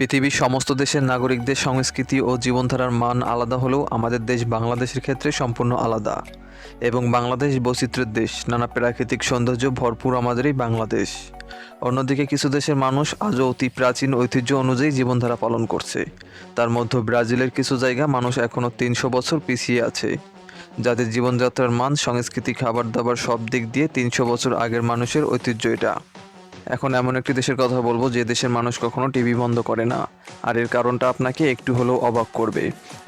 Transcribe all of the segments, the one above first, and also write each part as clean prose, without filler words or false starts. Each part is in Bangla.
পৃথিবীর সমস্ত দেশের নাগরিকদের সংস্কৃতি ও জীবনধারার মান আলাদা হলেও আমাদের দেশ বাংলাদেশের ক্ষেত্রে সম্পূর্ণ আলাদা। এবং বাংলাদেশ বৈচিত্র্যের দেশ, নানা প্রাকৃতিক সৌন্দর্য ভরপুর আমাদের এই বাংলাদেশ। অন্যদিকে কিছু দেশের মানুষ আজও অতি প্রাচীন ঐতিহ্য অনুযায়ী জীবনধারা পালন করছে। তার মধ্যে ব্রাজিলের কিছু জায়গা মানুষ এখনও 300 বছর পিছিয়ে আছে, যাদের জীবনযাত্রার মান, সংস্কৃতি, খাবার দাবার সব দিক দিয়ে 300 বছর আগের মানুষের ঐতিহ্য এটা। এখন এমন একটি দেশের কথা বলবো যে দেশের মানুষ কখনো টিভি বন্ধ করে না, আর এর কারণটা আপনাকে একটু হলেও অবাক করবে।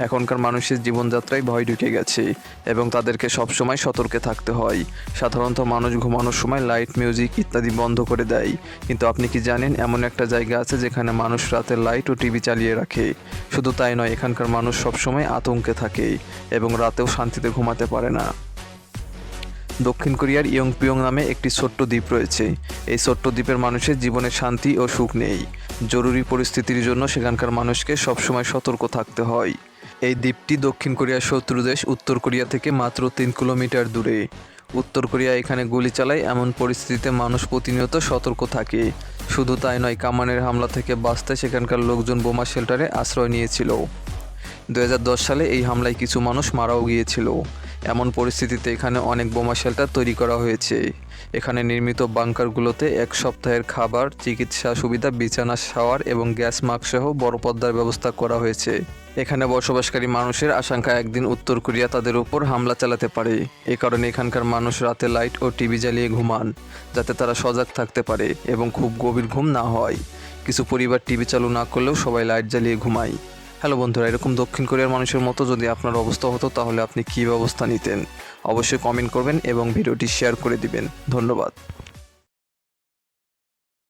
এখনকার মানুষের জীবনযাত্রায় ভয় ঢুকে গেছে এবং তাদেরকে সবসময় সতর্কে থাকতে হয়। সাধারণত মানুষ ঘুমানোর সময় লাইট, মিউজিক ইত্যাদি বন্ধ করে দেয়, কিন্তু আপনি কি জানেন এমন একটা জায়গা আছে যেখানে মানুষ রাতে লাইট ও টিভি চালিয়ে রাখে। শুধু তাই নয়, এখানকার মানুষ সবসময় আতঙ্কে থাকে এবং রাতেও শান্তিতে ঘুমাতে পারে না। দক্ষিণ কোরিয়ার ইয়ংপিয়ং নামে একটি ছোট্ট দ্বীপ রয়েছে। এই ছোট্ট দ্বীপের মানুষের জীবনে শান্তি ও সুখ নেই। জরুরি পরিস্থিতির জন্য সেখানকার মানুষকে সবসময় সতর্ক থাকতে হয়। এই দ্বীপটি দক্ষিণ কোরিয়ার শত্রু দেশ উত্তর কোরিয়া থেকে মাত্র 3 কিলোমিটার দূরে। উত্তর কোরিয়া এখানে গুলি চালায়, এমন পরিস্থিতিতে মানুষ প্রতিনিয়ত সতর্ক থাকে। শুধু তাই নয়, কামানের হামলা থেকে বাঁচতে সেখানকার লোকজন বোমা শেল্টারে আশ্রয় নিয়েছিল। 2010 সালে এই হামলায় কিছু মানুষ মারাও গিয়েছিল। এমন পরিস্থিতিতে এখানে অনেক বোমা শেল্টার তৈরি করা হয়েছে। এখানে নির্মিত বাংকারগুলোতে 1 সপ্তাহের খাবার, চিকিৎসা সুবিধা, বিছানা, শাওয়ার এবং গ্যাস মাস্ক সহ বড় পর্দার ব্যবস্থা করা হয়েছে। এখানে বসবাসকারী মানুষের আশঙ্কা একদিন উত্তর কোরিয়া তাদের উপর হামলা চালাতে পারে। এ কারণে এখানকার মানুষ রাতে লাইট ও টিভি জ্বালিয়ে ঘুমান, যাতে তারা সজাগ থাকতে পারে এবং খুব গভীর ঘুম না হয়। কিছু পরিবার টিভি চালু না করলেও সবাই লাইট জ্বালিয়ে ঘুমায়। হ্যালো বন্ধুরা, এরকম দক্ষিণ কোরিয়ার মানুষের মতো যদি আপনার অবস্থা হতো তাহলে আপনি কী ব্যবস্থা নিতেন? অবশ্যই কমেন্ট করবেন এবং ভিডিওটি শেয়ার করে দিবেন। ধন্যবাদ।